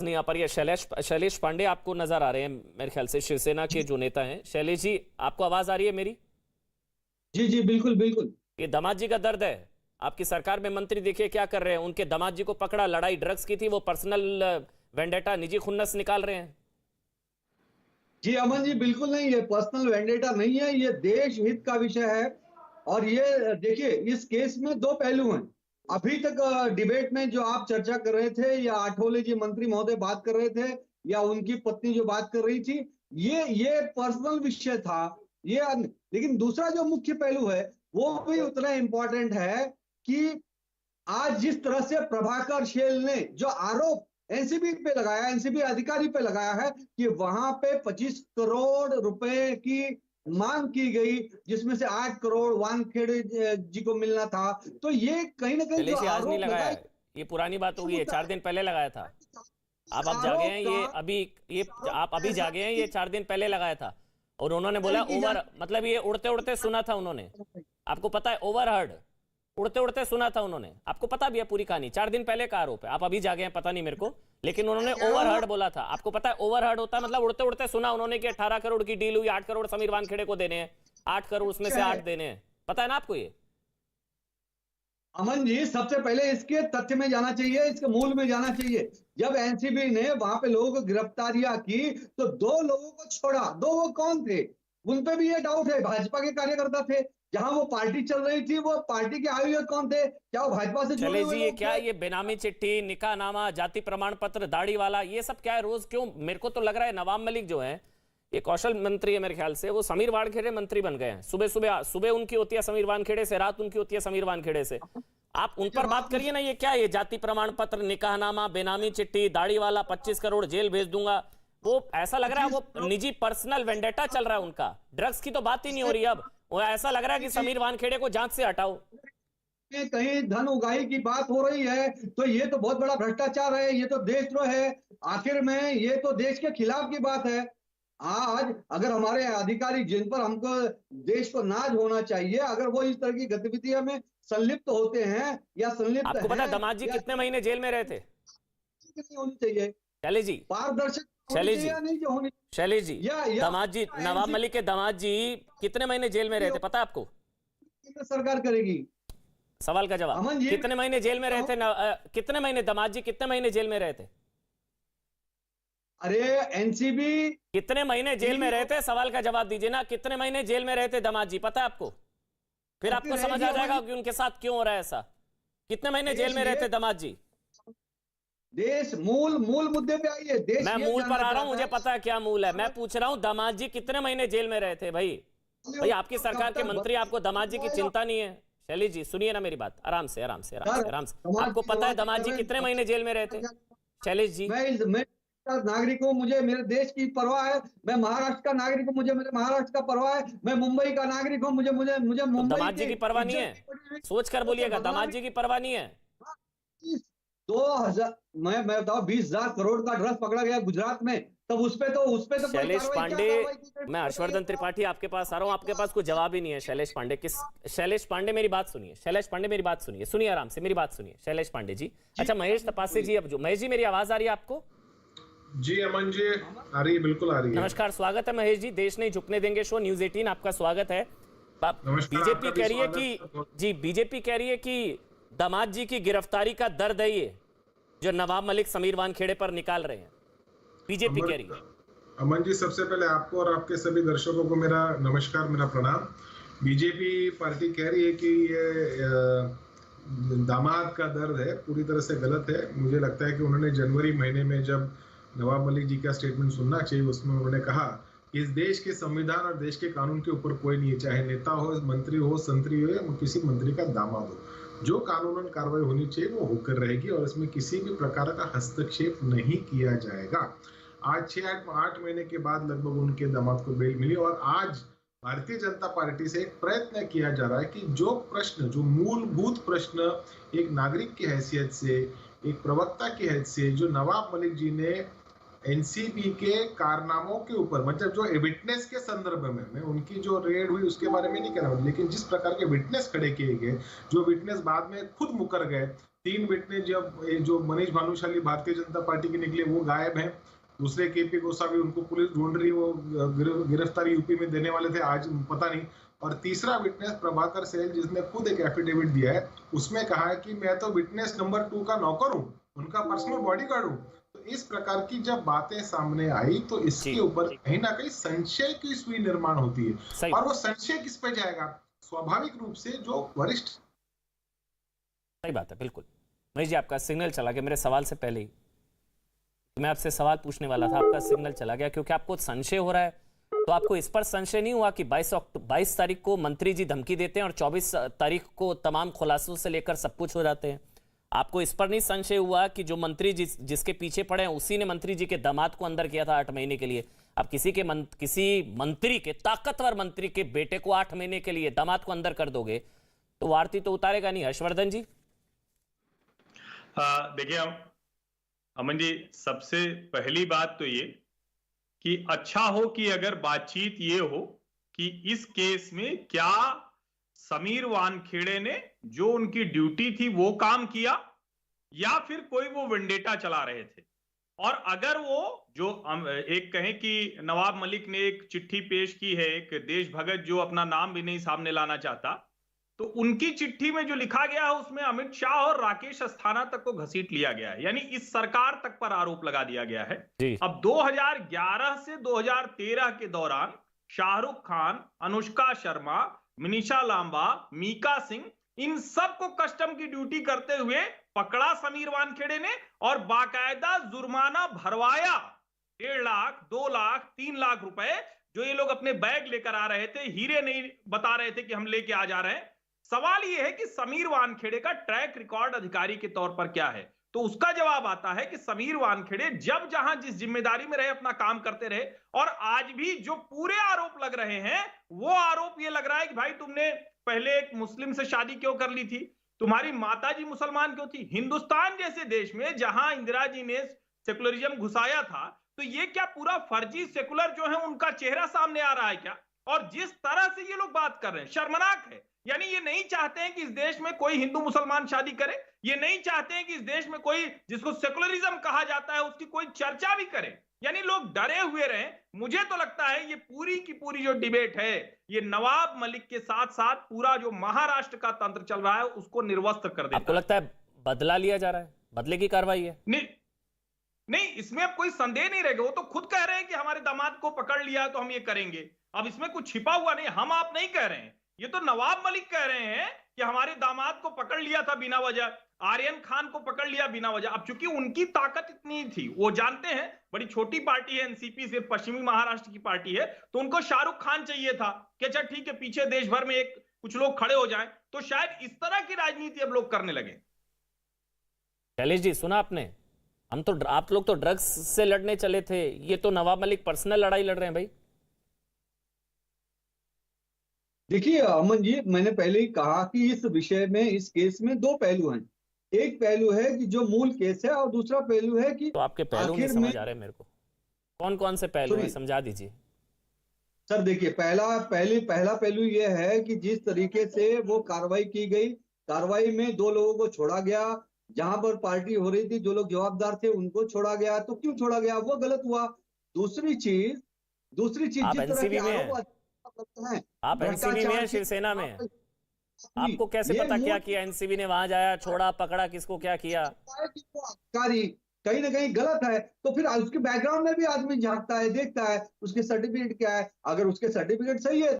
नहीं आ पा रही है। शैलेश पांडे आपको नजर आ रहे हैं मेरे ख्याल से, शिवसेना के जो नेता हैं। शैलेश जी, आपको आवाज आ रही है मेरी? जी जी, बिल्कुल बिल्कुल। ये दामाद जी का दर्द है। आपकी सरकार में मंत्री देखिए क्या कर रहे हैं। उनके दामाद जी को पकड़ा, लड़ाई ड्रग्स की थी, वो पर्सनल वेंडेटा, निजी खुन्नस निकाल रहे हैं। जी अमन जी, बिल्कुल नहीं, ये पर्सनल वेंडेटा नहीं है, ये देश हित का विषय है। और ये देखिए, इस केस में दो पहलू हैं। अभी तक डिबेट में जो आप चर्चा कर रहे थे, या आठवले जी मंत्री महोदय बात कर रहे थे, या उनकी पत्नी जो बात कर रही थी, ये पर्सनल विषय था। लेकिन दूसरा जो मुख्य पहलू है, वो भी उतना इंपॉर्टेंट है कि आज जिस तरह से प्रभाकर शेल ने जो आरोप एनसीबी पे लगाया, एनसीबी अधिकारी पे लगाया है कि वहां पे 25 करोड़ रुपए की मांग की गई, जिसमें से 8 करोड़ वानखेड़े जी को मिलना था। तो ये कहीं ना कहीं जो शैलेश जी, आज नहीं आरोप लगाया लगाए, है, ये पुरानी बात होगी, ये 4 दिन पहले लगाया था। आप जागे हैं, आरोप ये का अभी, ये आप अभी ऐसा जागे हैं, नहीं ये 4 दिन पहले लगाया था। और उन्होंने बोला की ओवर, मतलब ये उड़ते उड़ते सुना था उन्होंने। आपको पता है, ओवरहर्ड, उड़ते उड़ते सुना था उन्होंने। आपको पता भी है पूरी कहानी, 4 दिन पहले का आरोप है। आप अभी जागे हैं, पता नहीं मेरे को, लेकिन उन्होंने ओवरहर्ड बोला था। आपको पता है ओवरहर्ड होता है मतलब उड़ते उड़ते सुना उन्होंने कि 18 करोड़ की डील हुई, 8 करोड़ समीर वानखेड़े को देने हैं, 8 करोड़ उसमें से 8 देने हैं। पता है ना आपको ये? अमन जी, सबसे पहले इसके तथ्य में जाना चाहिए, इसके मूल में जाना चाहिए। जब एनसीबी ने वहां पे लोगों को गिरफ्तारियां की, तो दो लोगों को छोड़ा। दो वो कौन थे, उन पे भी ये डाउट है। भाजपा के कार्यकर्ता थे, जहां वो पार्टी चल रही थी, वो पार्टी के आयोजक कौन थे, क्या वो भाजपा से जुड़े चले हुए जी, ये लोग क्या, थे? ये बेनामी चिट्ठी, निकाहनामा, जाति प्रमाण पत्र, दाढ़ी वाला, ये सब क्या है रोज? क्यों? मेरे को तो लग रहा है नवाब मलिक जो है, ये कौशल मंत्री है मेरे ख्याल से, वो समीर वानखेड़े मंत्री बन गए हैं। सुबह सुबह सुबह उनकी होती है समीर वानखेड़े से, रात उनकी होती है समीर वानखेड़े से। आप उन पर बात करिए ना। ये क्या, ये जाति प्रमाण पत्र, निकाहनामा, बेनामी चिट्ठी, दाढ़ी वाला, 25 करोड़ जेल भेज दूंगा, वो ऐसा लग रहा है वो निजी पर्सनल वेंडेटा चल रहा है उनका। ड्रग्स की तो बात ही नहीं हो रही अब। वो ऐसा लग रहा है कि समीर वानखेड़े को जांच से हटाओ। में कहीं धन उगाही की बात हो रही है, तो ये तो बहुत बड़ा भ्रष्टाचार है, ये तो देशद्रोह है। आखिर में ये तो देश के खिलाफ की बात है। आज अगर हमारे अधिकारी, जिन पर हमको देश को नाज होना चाहिए, अगर वो इस तरह की गतिविधियों में संलिप्त होते हैं या संलिप्त आपको पता है हैं, दामाद जी या कितने महीने जेल में रहे थे? नहीं होनी चाहिए, शैलेश जी, पारदर्शक होनी शैलेश चाहिए जी, या नहीं जो होनी, शैलेश जी, या दामाद जी, नवाब मलिक के दामाद जी कितने महीने जेल में रहे थे पता है आपको? केंद्र सरकार करेगी। सवाल का जवाब, अमन जी, कितने महीने जेल में रहे थे? कितने महीने दामाद जी, कितने महीने जेल में रहे थे? अरे एनसीबी कितने महीने जेल में रहे थे? सवाल का जवाब दीजिए ना। कितने महीने जेल में रहे थे दामाद जी, पता है आपको? फिर आपको समझ आ जाएगा कि उनके साथ क्यों हो रहा है ऐसा। कितने महीने जेल में रहे थे दामाद जी? देश मूल मूल मुद्दे पे आइए। देश मैं ये मूल जानना पर आ रहा हूं, चाहता मुझे है, पता है क्या मूल है। मैं पूछ रहा हूं दामाद जी कितने महीने जेल में रहे थे भाई? भाई आपकी सरकार के मंत्री, आपको दामाद जी की चिंता नहीं है? शैलेश जी सुनिए ना मेरी बात, आराम से आराम से आराम से आराम से। आपको पता है दामाद जी कितने महीने जेल में रहे थे? शैलेश जी, मैं नागरिक हूँ, मुझे मेरे देश की परवाह है। मैं महाराष्ट्र का नागरिक हूँ, मुझे मेरे महाराष्ट्र का परवाह है। मैं मुंबई का नागरिक हूँ, मुझे मुझे मुझे तो मुंबई दामाद जी की की परवाह नहीं है? इज्जत की पड़ी हुई। सोच कर तो बोलिएगा, भगवान दामाद जी की परवाह नहीं है? 2000, मैं बताऊं, 20,000 करोड़ का ड्रग्स पकड़ा गया गुजरात में, तब उस पे तो कोई शैलेश कार्रवाई, क्या पांडे, कार्रवाई की गई? मैं हर्षवर्धन त्रिपाठी आपके पास आ रहा हूं। आपके पास कोई जवाब ही नहीं है शैलेश पांडे। किस शैलेश पांडे, मेरी बात सुनिए। शैलेश पांडे मेरी बात सुनिए, सुनिए आराम से, मेरी बात सुनिए शैलेश पांडे जी। अच्छा महेश तपासे जी, अब जो महेश जी, मेरी आवाज आ रही है आपको? जी अमन जी, आ रही है, बिल्कुल आ रही है। नमस्कार, स्वागत है महेश जी, देश नहीं झुकने देंगे शो, न्यूज 18 आपका स्वागत है। नमस्कार, बीजेपी आपका भी कह रही है स्वागत। कि जी, बीजेपी कह रही है कि दामाद जी की गिरफ्तारी का दर्द है ये जो नवाब मलिक समीर वानखेड़े पर निकाल रहे हैं। बीजेपी कह रही है। अमन जी, सबसे पहले आपको और आपके सभी दर्शकों को मेरा नमस्कार, मेरा प्रणाम। बीजेपी पार्टी कह रही है कि ये दामाद का दर्द है, पूरी तरह से गलत है। मुझे लगता है कि उन्होंने जनवरी महीने में जब नवाब मलिक जी का स्टेटमेंट सुनना चाहिए, उसमें उन्होंने कहा कि इस देश के संविधान और देश के कानून के ऊपर कोई नहीं है, चाहे नेता हो, मंत्री हो, संतरी हो या किसी मंत्री का दामाद हो, जो कानूनन कार्रवाई होनी चाहिए वो होकर रहेगी और इसमें किसी भी प्रकार का हस्तक्षेप नहीं किया जाएगा। आज 6-8 महीने के बाद लगभग उनके दामाद को बेल मिली और आज भारतीय जनता पार्टी से एक प्रयत्न किया जा रहा है कि जो प्रश्न, जो मूलभूत प्रश्न एक नागरिक की हैसियत से, एक प्रवक्ता की हैसियत से, जो नवाब मलिक जी ने एनसीबी के कारनामों के ऊपर, मतलब जो विटनेस के संदर्भ में, मैं उनकी जो रेड हुई उसके बारे में नहीं कह रहा हूँ, लेकिन जिस प्रकार के विटनेस खड़े किए गए, जो विटनेस बाद में खुद मुकर गए, 3 विटनेस जब ये जो मनीष भानुशाली भारतीय जनता पार्टी के निकले वो गायब हैं। दूसरे केपी गोसावी उनको पुलिस ढूंढ रही है, वो गिरफ्तारी यूपी में देने वाले थे, आज पता नहीं। और तीसरा विटनेस प्रभाकर सेल जिसने खुद एक एफिडेविट दिया है, उसमें कहा है कि मैं तो विटनेस नंबर 2 का नौकर हूँ, उनका पर्सनल बॉडीगार्ड हूँ। तो इस प्रकार की जब बातें सामने आई तो इसके ऊपर कहीं ना कहीं संशय की सुई निर्माण होती है। और वो संशय किस पे जाएगा? स्वाभाविक रूप से जो वरिष्ठ। सही बात है, बिल्कुल। महेश जी, आपका सिग्नल चला गया मेरे सवाल से पहले ही। मैं आपसे सवाल पूछने वाला था, आपका सिग्नल चला गया क्योंकि आपको संशय हो रहा है। तो आपको इस पर संशय नहीं हुआ कि 22 तारीख को मंत्री जी धमकी देते हैं और 24 तारीख को तमाम खुलासों से लेकर सब कुछ हो जाते हैं? आपको इस पर नहीं संशय हुआ कि जो मंत्री जिसके पीछे पड़े हैं उसी ने मंत्री जी के दामाद को अंदर किया था 8 महीने के लिए? अब किसी मंत्री के, ताकतवर मंत्री के बेटे को 8 महीने के लिए दामाद को अंदर कर दोगे तो वो आरती तो उतारेगा नहीं। हर्षवर्धन जी, देखिए अमन जी, सबसे पहली बात तो ये कि अच्छा हो कि अगर बातचीत ये हो कि इस केस में क्या समीर वानखेड़े ने जो उनकी ड्यूटी थी वो काम किया या फिर कोई वो वेंडेटा चला रहे थे। और अगर वो जो एक कहें कि नवाब मलिक ने एक चिट्ठी पेश की है, एक देश भगत जो अपना नाम भी नहीं सामने लाना चाहता, तो उनकी चिट्ठी में जो लिखा गया है उसमें अमित शाह और राकेश अस्थाना तक को घसीट लिया गया है, यानी इस सरकार तक पर आरोप लगा दिया गया है। अब 2011 से 2013 के दौरान शाहरुख खान, अनुष्का शर्मा, मिनिषा लांबा, मीका सिंह, इन सबको कस्टम की ड्यूटी करते हुए पकड़ा समीर वानखेड़े ने और बाकायदा जुर्माना भरवाया। 1.5 लाख, 2 लाख, 3 लाख रुपए जो ये लोग अपने बैग लेकर आ रहे थे, हीरे नहीं बता रहे थे कि हम लेके आ जा रहे हैं। सवाल यह है कि समीर वानखेड़े का ट्रैक रिकॉर्ड अधिकारी के तौर पर क्या है? तो उसका जवाब आता है कि समीर वानखेड़े जब जहां जिस जिम्मेदारी में रहे अपना काम करते रहे। और आज भी जो पूरे आरोप लग रहे हैं वो आरोप ये लग रहा है कि भाई तुमने पहले एक मुस्लिम से शादी क्यों कर ली थी, तुम्हारी माताजी मुसलमान क्यों थी। हिंदुस्तान जैसे देश में जहां इंदिरा जी ने सेकुलरिज्म घुसाया था, तो ये क्या पूरा फर्जी सेकुलर जो है उनका चेहरा सामने आ रहा है क्या? और जिस तरह से ये लोग बात कर रहे हैं शर्मनाक है। यानी ये नहीं चाहते हैं कि इस देश में कोई हिंदू मुसलमान शादी करे, ये नहीं चाहते हैं कि इस देश में कोई जिसको सेकुलरिज्म कहा जाता है उसकी कोई चर्चा भी करे, यानी लोग डरे हुए रहे। मुझे तो लगता है ये पूरी की पूरी जो डिबेट है ये नवाब मलिक के साथ साथ पूरा जो महाराष्ट्र का तंत्र चल रहा है उसको निर्वस्त्र कर देता है। आपको लगता है बदला लिया जा रहा है, बदले की कार्रवाई है? नहीं, इसमें अब कोई संदेह नहीं रहेगा। वो तो खुद कह रहे हैं कि हमारे दामाद को पकड़ लिया तो हम ये करेंगे। अब इसमें कुछ छिपा हुआ नहीं, हम आप नहीं कह रहे हैं, ये तो नवाब मलिक कह रहे हैं कि हमारे दामाद को पकड़ लिया था बिना वजह, आर्यन खान को पकड़ लिया बिना वजह। अब चूंकि उनकी ताकत इतनी थी, वो जानते हैं बड़ी छोटी पार्टी है एनसीपी, सिर्फ पश्चिमी महाराष्ट्र की पार्टी है, तो उनको शाहरुख खान चाहिए था कि अच्छा ठीक है पीछे देश भर में एक कुछ लोग खड़े हो जाएं। तो शायद इस तरह की राजनीति अब लोग करने लगे। शैलेश जी, सुना आपने? आप लोग तो ड्रग्स से लड़ने चले थे, ये तो नवाब मलिक पर्सनल लड़ाई लड़ रहे हैं भाई। देखिए अमन जी, मैंने पहले ही कहा कि इस विषय में, इस केस में 2 पहलू हैं। एक पहलू है कि जो मूल केस है और दूसरा पहलू है कि तो आपके पहलू नहीं समझ आ रहे मेरे को, कौन कौन से पहलू हैं, समझा दीजिए। सर देखिए, पहला पहलू यह है कि जिस तरीके से वो कार्रवाई की गई, कार्रवाई में 2 लोगों को छोड़ा गया, जहां पर पार्टी हो रही थी जो लोग जवाबदार थे उनको छोड़ा गया। तो क्यों छोड़ा गया? वो गलत हुआ। दूसरी चीज आप एनसीबी में हैं, आप एनसीबी में हैं, शिवसेना में हैं, आपको कैसे पता क्या किया एनसीबी ने? वहां जाया, छोड़ा, पकड़ा, किसको क्या किया? कहीं ना कहीं गलत है तो फिर उसके बैकग्राउंड में भी आदमी झांकता है, देखता है उसके सर्टिफिकेट क्या है। अगर उसके सर्टिफिकेट सही है